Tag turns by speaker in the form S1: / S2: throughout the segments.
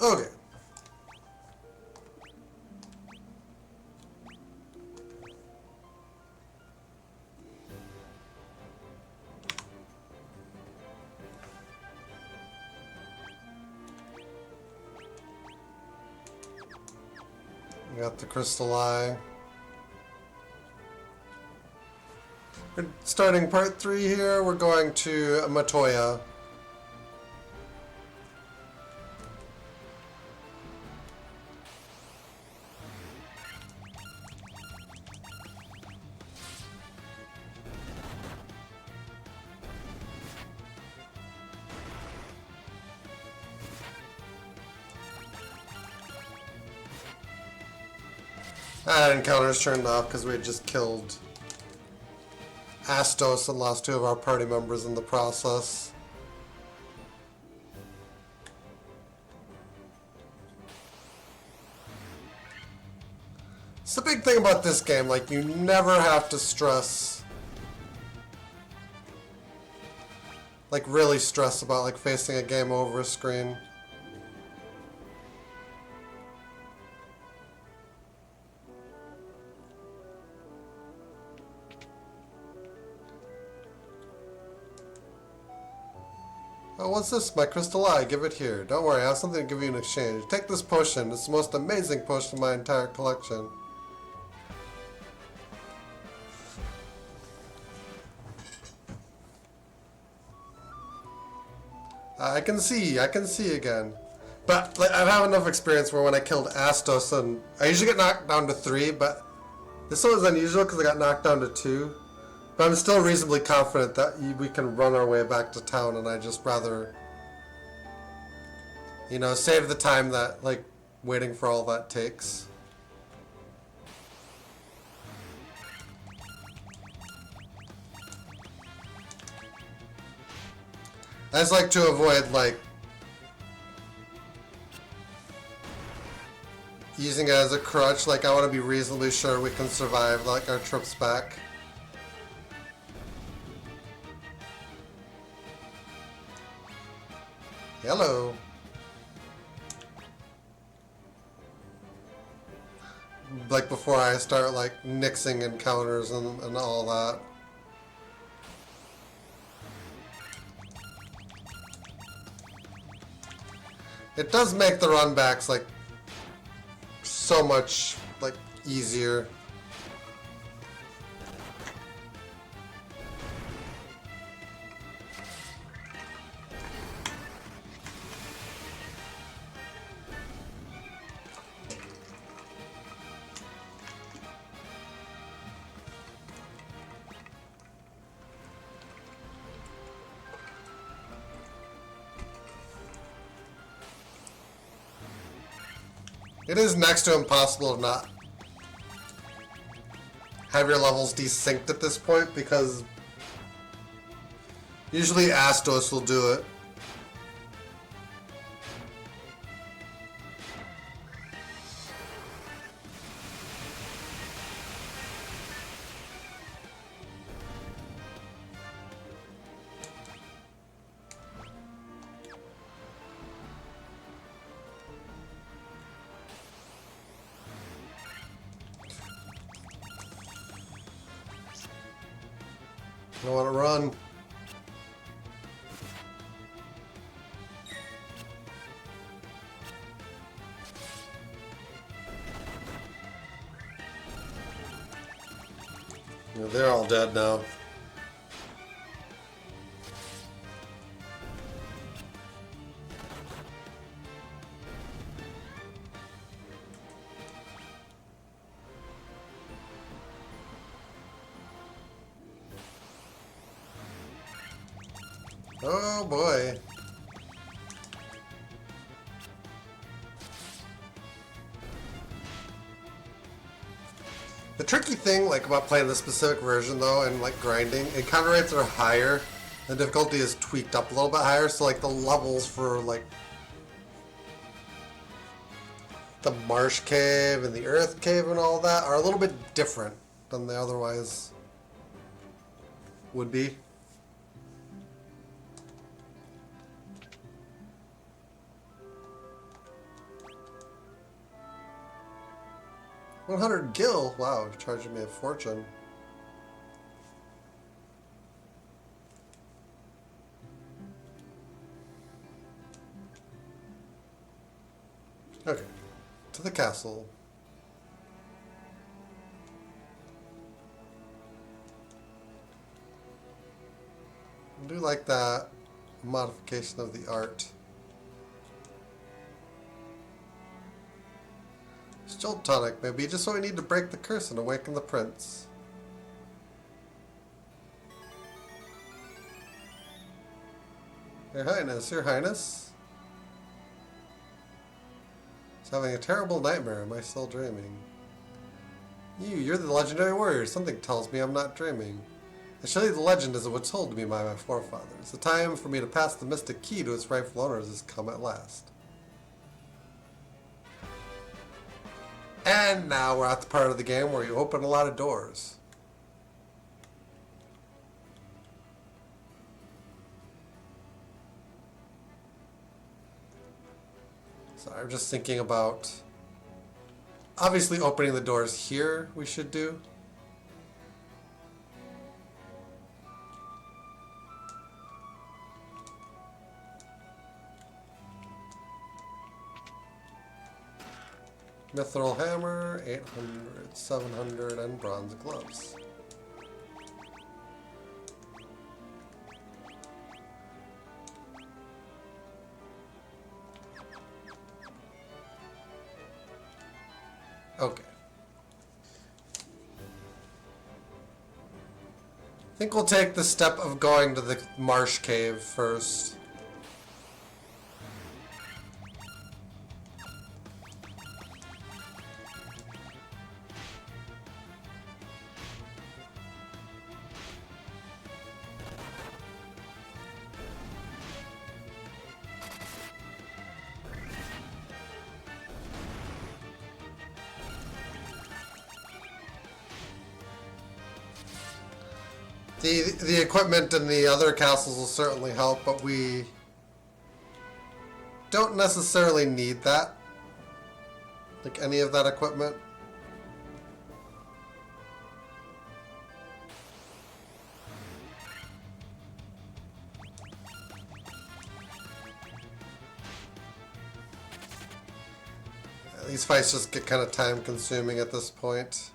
S1: Okay. We got the crystal eye. We're starting part 3 here. We're going to Matoya. That encounter's turned off because we had just killed Astos and lost 2 of our party members in the process. It's the big thing about this game, like, you never have to stress, like, really stress about, like, facing a game over screen. Oh, what's this? My crystal eye. Give it here. Don't worry, I have something to give you in exchange. Take this potion. It's the most amazing potion in my entire collection. I can see again. But like, I've had enough experience where when I killed Astos, and I usually get knocked down to 3, but this one was unusual because I got knocked down to 2. But I'm still reasonably confident that we can run our way back to town, and I just rather, you know, save the time that, like, waiting for all that takes. I just like to avoid, like, using it as a crutch. Like, I want to be reasonably sure we can survive, like, our trips back. Hello. Like, before I start, like, nixing encounters and all that. It does make the run backs, like, so much, like, easier. It is next to impossible to not have your levels desynced at this point, because usually Astos will do it. I don't want to run. You know, they're all dead now. Oh boy. The tricky thing, like, about playing this specific version, though, and, like, grinding, encounter rates are higher. The difficulty is tweaked up a little bit higher, so, like, the levels for, like, the marsh cave and the earth cave and all that are a little bit different than they otherwise would be. 100 gil? Wow, you're charging me a fortune. Okay, to the castle. I do like that modification of the art. Still tonic, maybe just what we need to break the curse and awaken the prince. Your Highness, Your Highness. He's having a terrible nightmare. Am I still dreaming? You're the legendary warrior. Something tells me I'm not dreaming. Surely the legend as it was told to me by my forefathers. The time for me to pass the mystic key to its rightful owners has come at last. And now we're at the part of the game where you open a lot of doors. So I'm just thinking about, obviously opening the doors here we should do. Mithril hammer, 800, 700, and bronze gloves. Okay. I think we'll take the step of going to the marsh cave first. The equipment in the other castles will certainly help, but we don't necessarily need that. Like any of that equipment. These fights just get kind of time consuming at this point.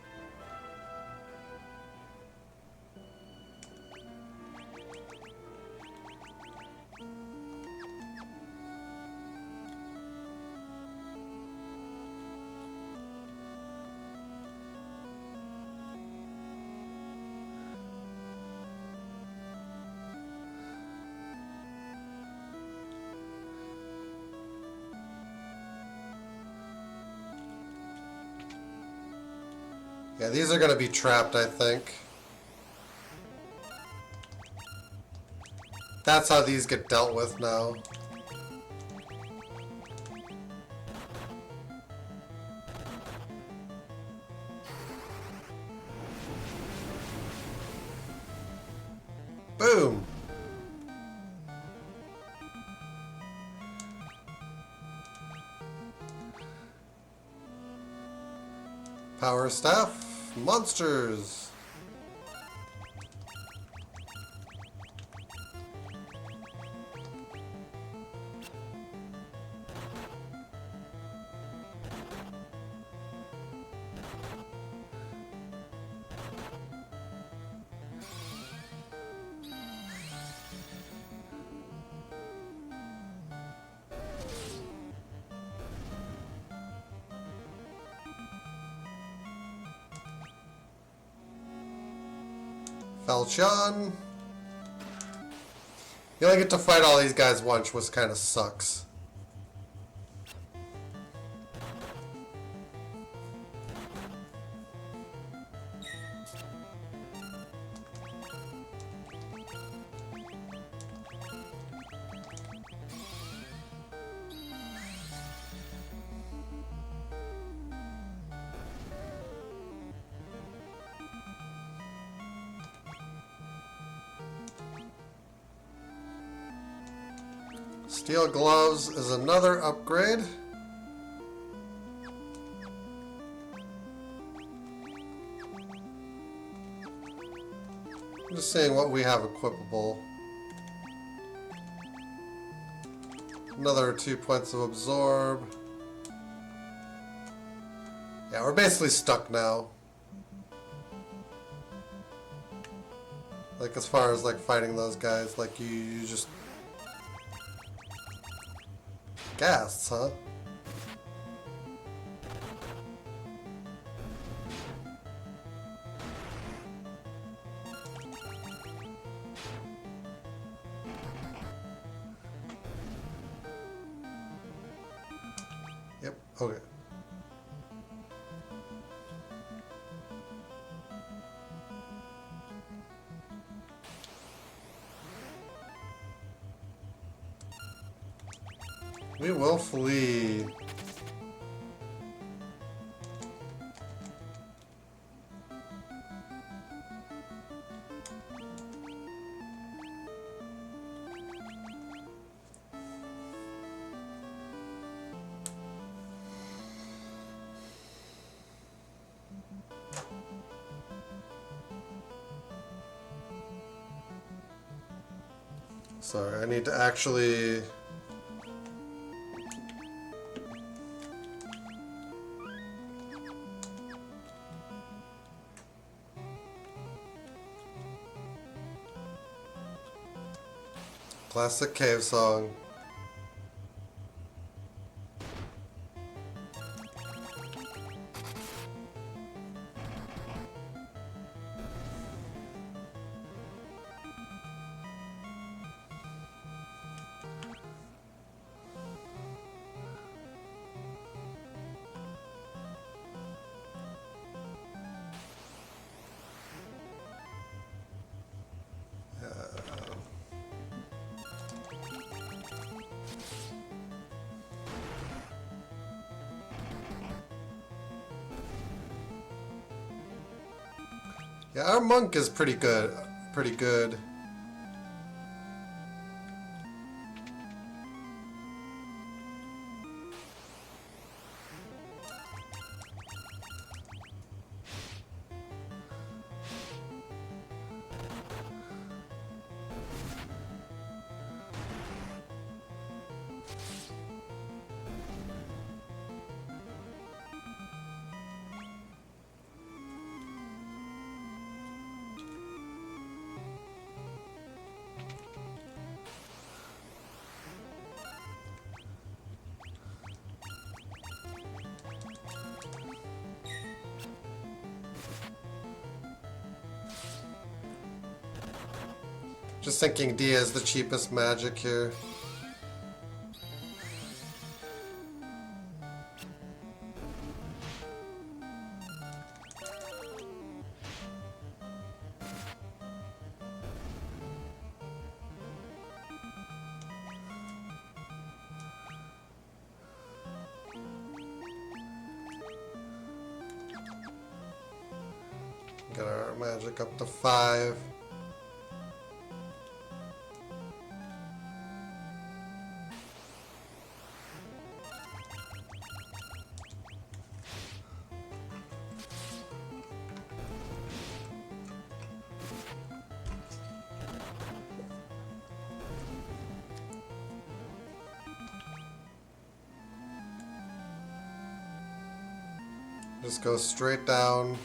S1: Yeah, these are going to be trapped, I think. That's how these get dealt with now. Boom! Power staff, monsters. Falchion. You only get to fight all these guys once, which kind of sucks. Steel gloves is another upgrade. Just saying what we have equipable. Another 2 points of absorb. Yeah, we're basically stuck now. Like as far as like fighting those guys, like you just gas, huh? Yep, okay. We will flee. Sorry, I need to actually... Classic cave song. Yeah, our monk is pretty good. Pretty good. Just thinking D is the cheapest magic here. Get our magic up to 5. Just go straight down.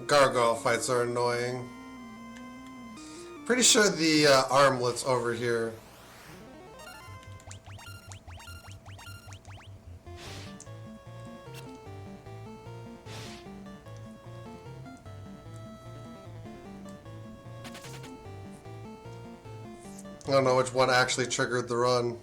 S1: Gargoyle fights are annoying. Pretty sure the armlet's over here. I don't know which one actually triggered the run.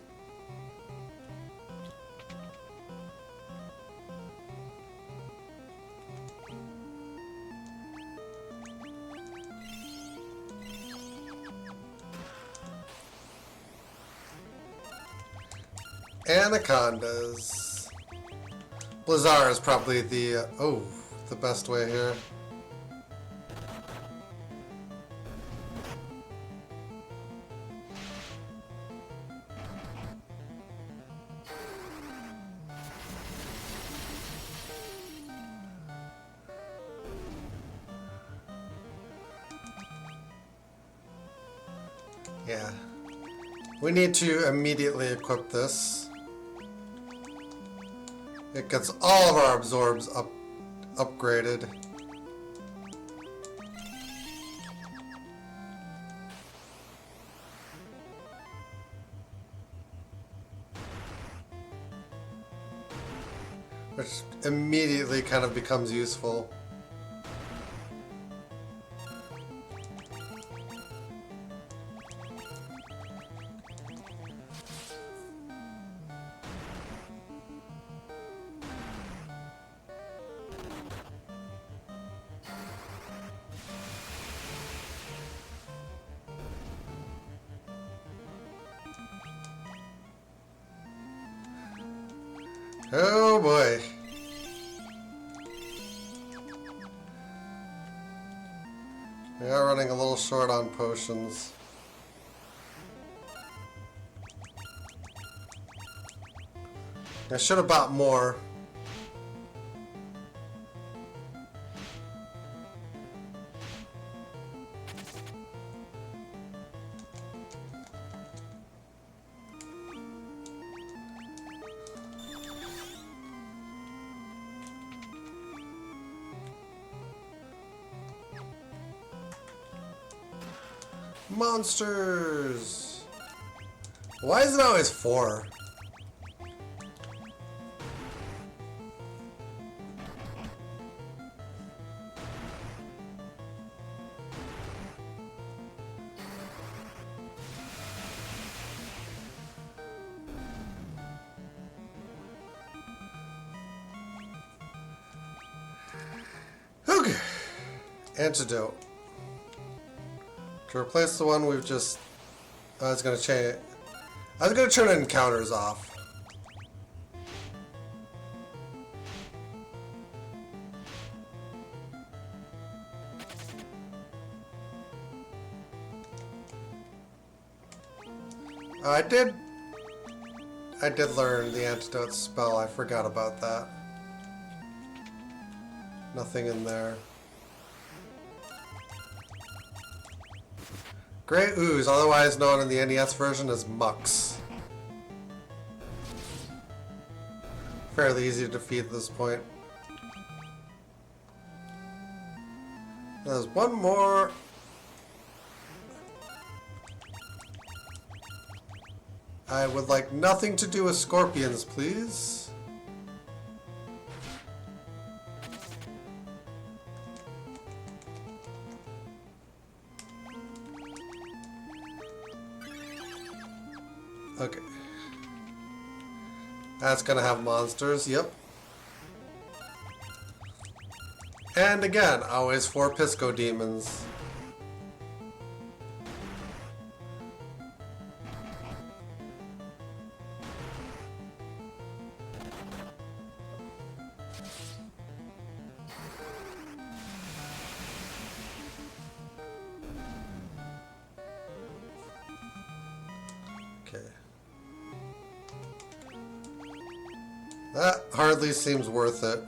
S1: Anacondas. Blizzard is probably the the best way here. Yeah. We need to immediately equip this. It gets all of our absorbs upgraded. Which immediately kind of becomes useful. Oh boy. We are running a little short on potions. I should have bought more. Monsters! Why is it always 4? Okay. Antidote. To replace the one we've just... I was going to change it. I was going to turn encounters off. I did learn the antidote spell. I forgot about that. Nothing in there. Great Ooze, otherwise known in the NES version as Mux. Fairly easy to defeat at this point. There's one more. I would like nothing to do with scorpions, please. Okay. That's gonna have monsters, yep. And again, always 4 Pisco demons. Okay. That hardly seems worth it.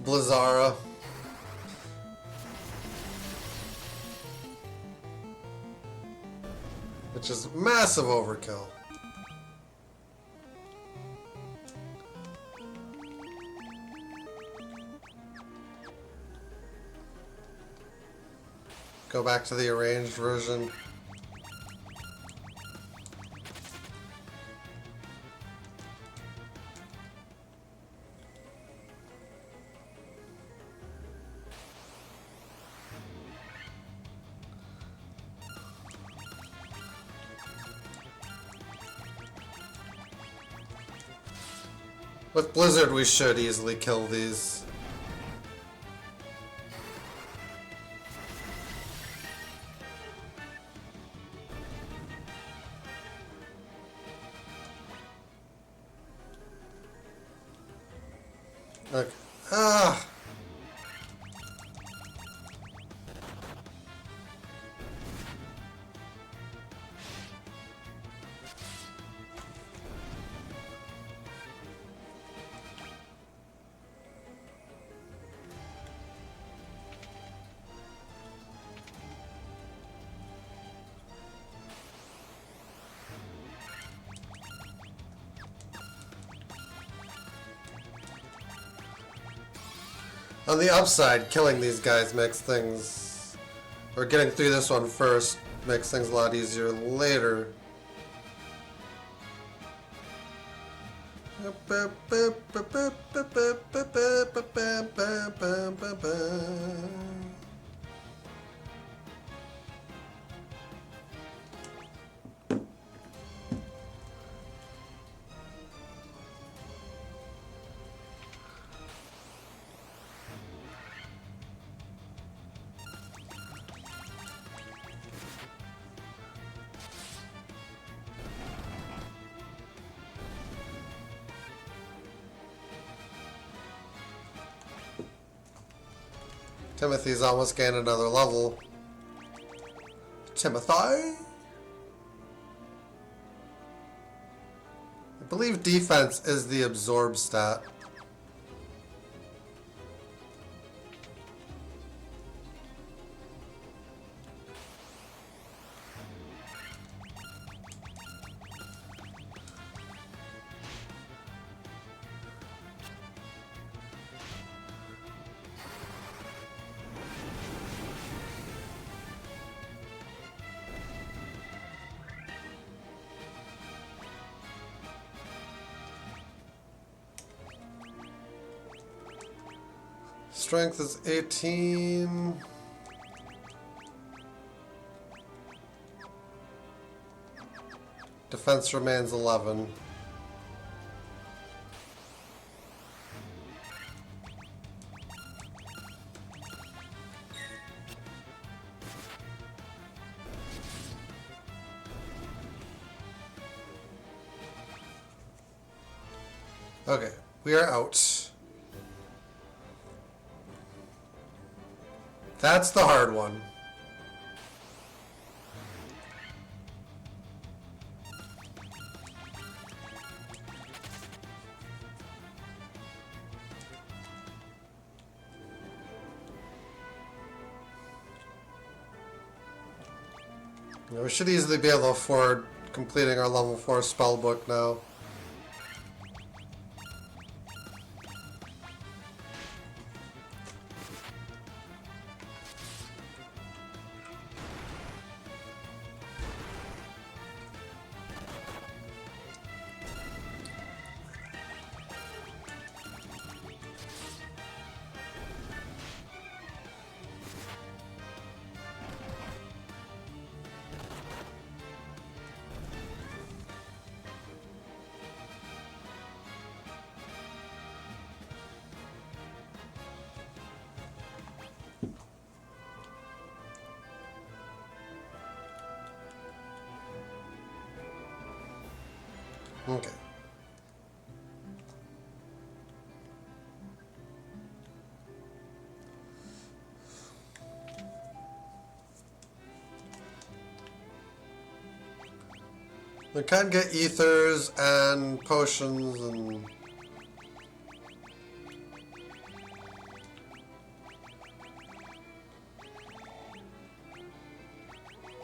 S1: Blizzara. Which is massive overkill. Go back to the arranged version. With Blizzard, we should easily kill these. Okay. Ah! On the upside, killing these guys makes things, or getting through this one first makes things a lot easier later. Timothy's almost gained another level. Timothy? I believe defense is the absorb stat. Strength is 18. Defense remains 11. Okay, we are out. That's the hard one. We should easily be able to afford completing our level 4 spell book now. Okay. We can get ethers and potions and...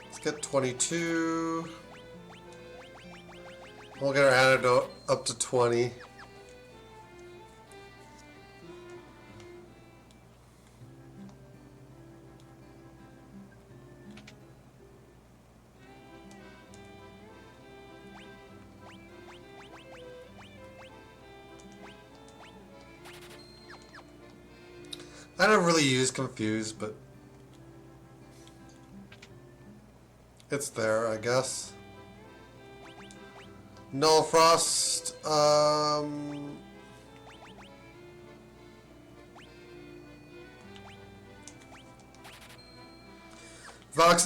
S1: Let's get 22. We'll get our antidote up to 20. I don't really use Confuse, but it's there, I guess. Null Frost, Vox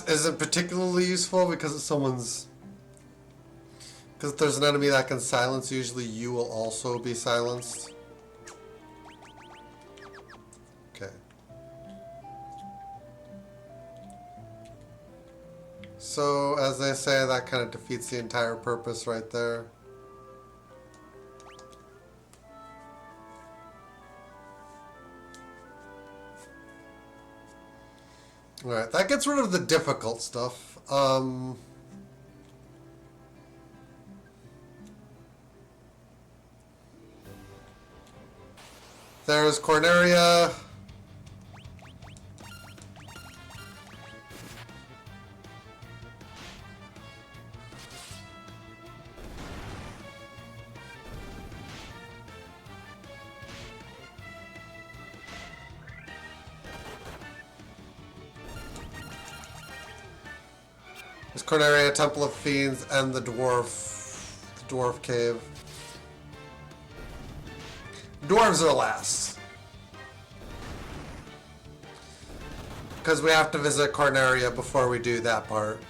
S1: isn't particularly useful because it's someone's... Because if there's an enemy that can silence, usually you will also be silenced. Okay. So, as they say, that kind of defeats the entire purpose right there. Alright, that gets rid of the difficult stuff. There's Corneria. There's Corneria, Temple of Fiends, and the Dwarf Cave. Dwarves are last. Because we have to visit Corneria before we do that part.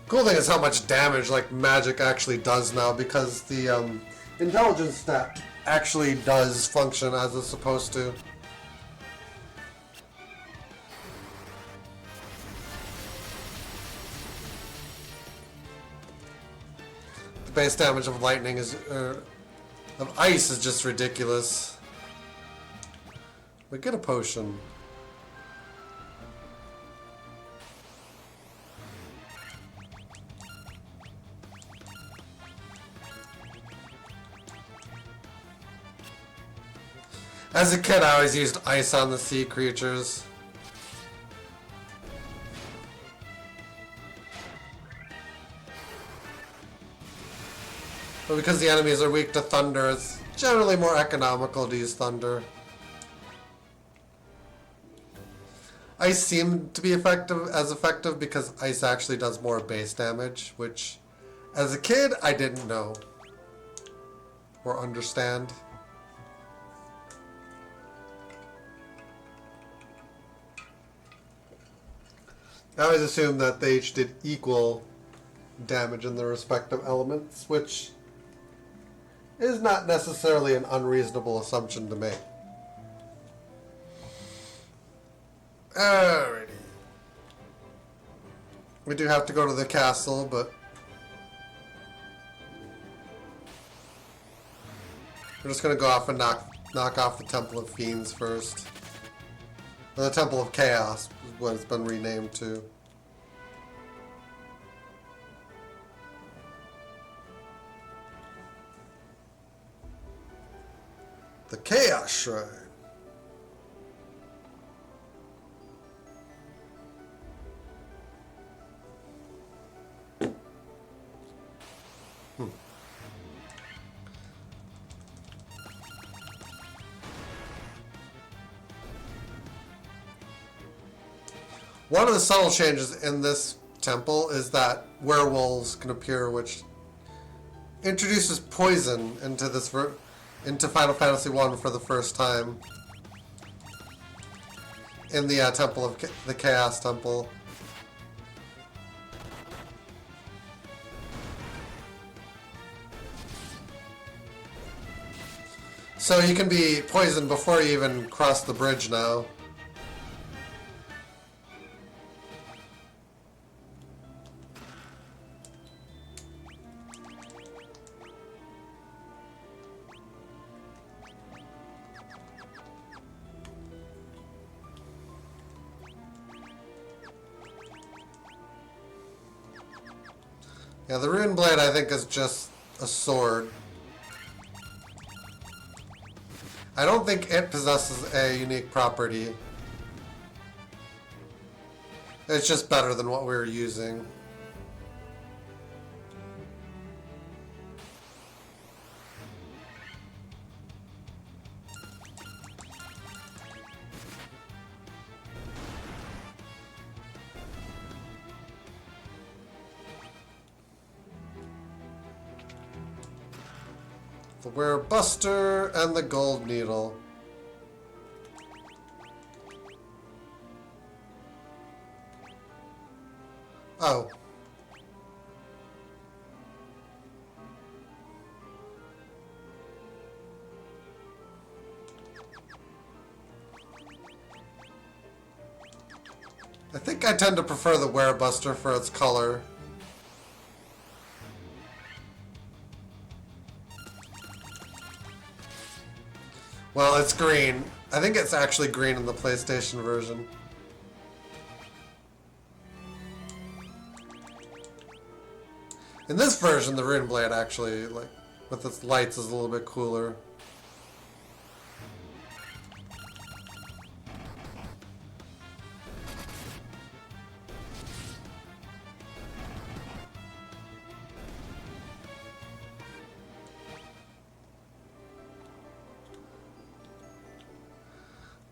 S1: Cool thing is how much damage like magic actually does now, because the intelligence stat actually does function as it's supposed to. The base damage of lightning is of ice is just ridiculous. We get a potion. As a kid, I always used ice on the sea creatures. But because the enemies are weak to thunder, it's generally more economical to use thunder. Ice seemed to be effective because ice actually does more base damage, which as a kid I didn't know or understand. I always assumed that they each did equal damage in their respective elements, which is not necessarily an unreasonable assumption to make. Alrighty. We do have to go to the castle, but we're just gonna go off and knock off the Temple of Fiends first. Or the Temple of Chaos is what it's been renamed to. The Chaos Shrine. One of the subtle changes in this temple is that werewolves can appear, which introduces poison into into Final Fantasy 1 for the first time in the Temple of the Chaos Temple. So you can be poisoned before you even cross the bridge now. Yeah, the Rune Blade, I think, is just a sword. I don't think it possesses a unique property. It's just better than what we were using. The Werebuster and the Gold Needle. Oh. I think I tend to prefer the Werebuster for its color. Well, it's green. I think it's actually green in the PlayStation version. In this version, the Rune Blade actually, like, with its lights, is a little bit cooler.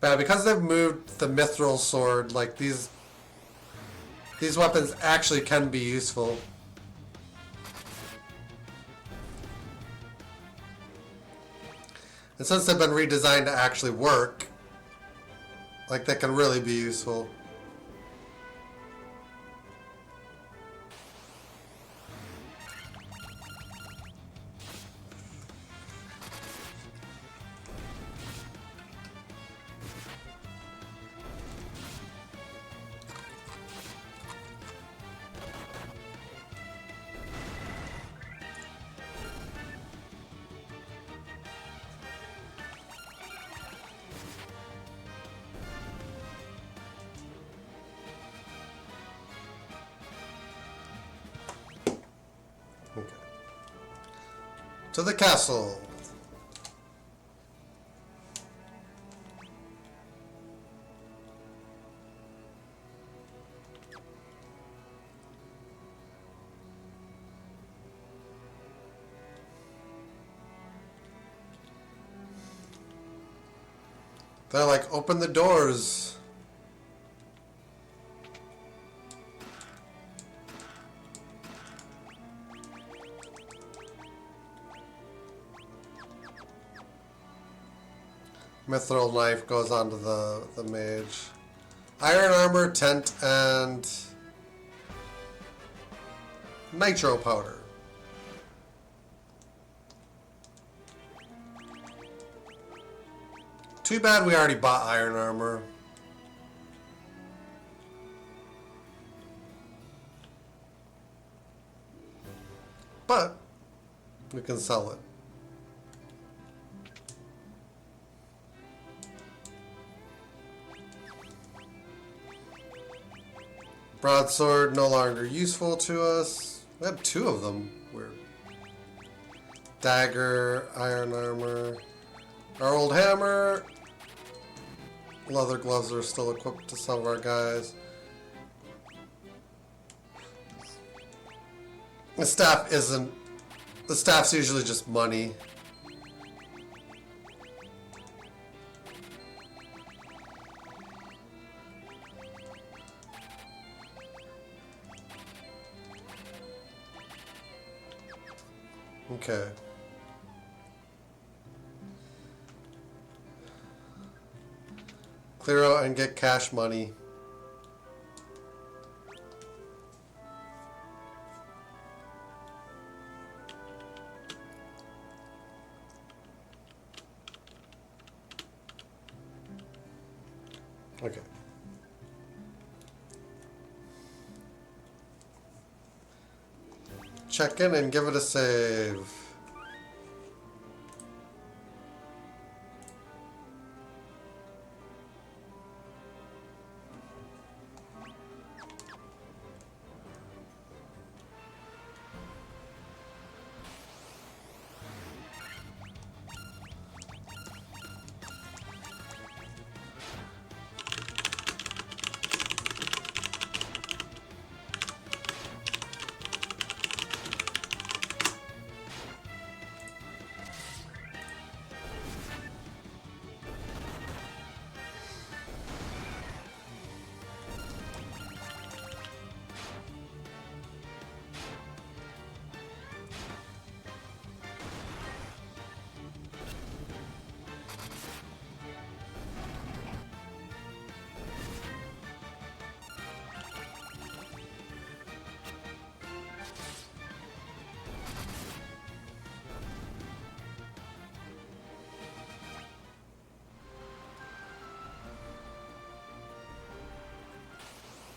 S1: But because they've moved the mithril sword, like these weapons actually can be useful. And since they've been redesigned to actually work, like they can really be useful. Okay. To the castle. They're like, open the doors. Mithril knife goes onto the mage. Iron armor, tent, and nitro powder. Too bad we already bought iron armor. But we can sell it. Broadsword no longer useful to us. We have two of them. Weird. Dagger, iron armor. Our old hammer. Leather gloves are still equipped to some of our guys. The staff isn't. The staff's usually just money. Okay. Clear out and get cash money. Okay. Check in and give it a save.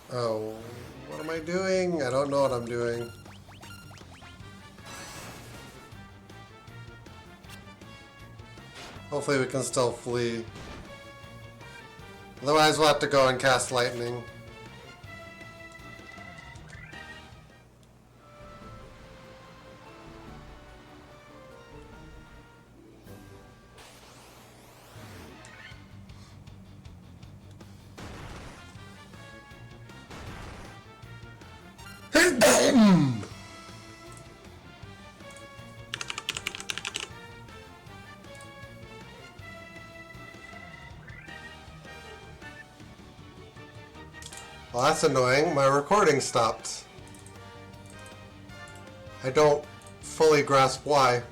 S1: Oh, what am I doing? I don't know what I'm doing. Hopefully we can still flee. Otherwise we'll have to go and cast lightning. Well, that's annoying. My recording stopped. I don't fully grasp why.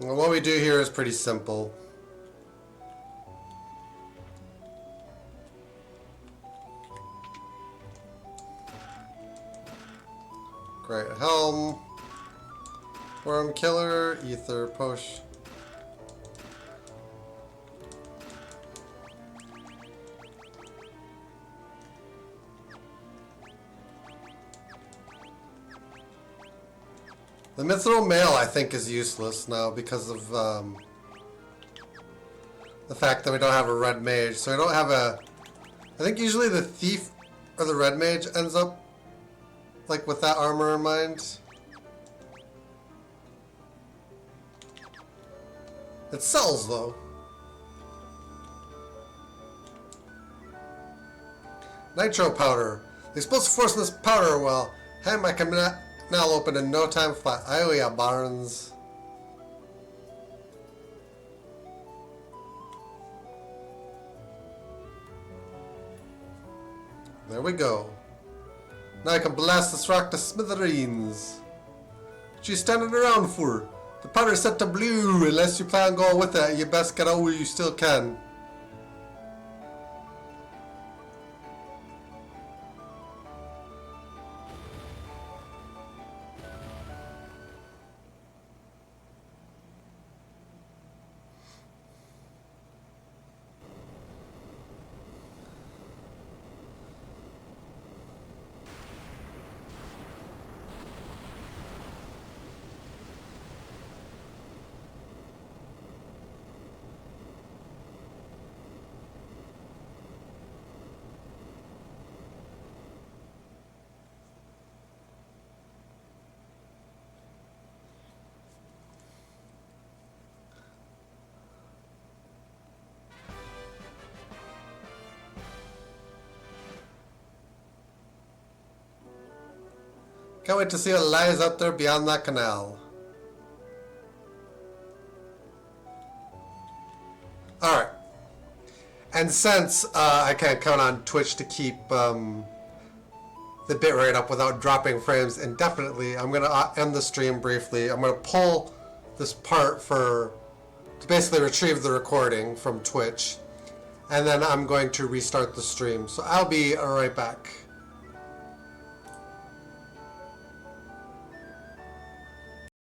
S1: Well, what we do here is pretty simple. Great Helm, Worm Killer, Ether Push. The Mithril Mail, I think, is useless now because of the fact that we don't have a red mage. So we don't have a... I think usually the thief or the red mage ends up like with that armor in mind. It sells though. Nitro powder. The explosive force in this powder will have my canal open in no time flat. Oh yeah, Barnes. There we go. Now I can blast this rock to smithereens. What you standing around for? The powder's set to blue. Unless you plan on going with it, you best get out where you still can. Can't wait to see what lies out there beyond that canal. Alright. And since I can't count on Twitch to keep the bitrate up without dropping frames indefinitely, I'm going to end the stream briefly. I'm going to pull this part to basically retrieve the recording from Twitch. And then I'm going to restart the stream. So I'll be right back.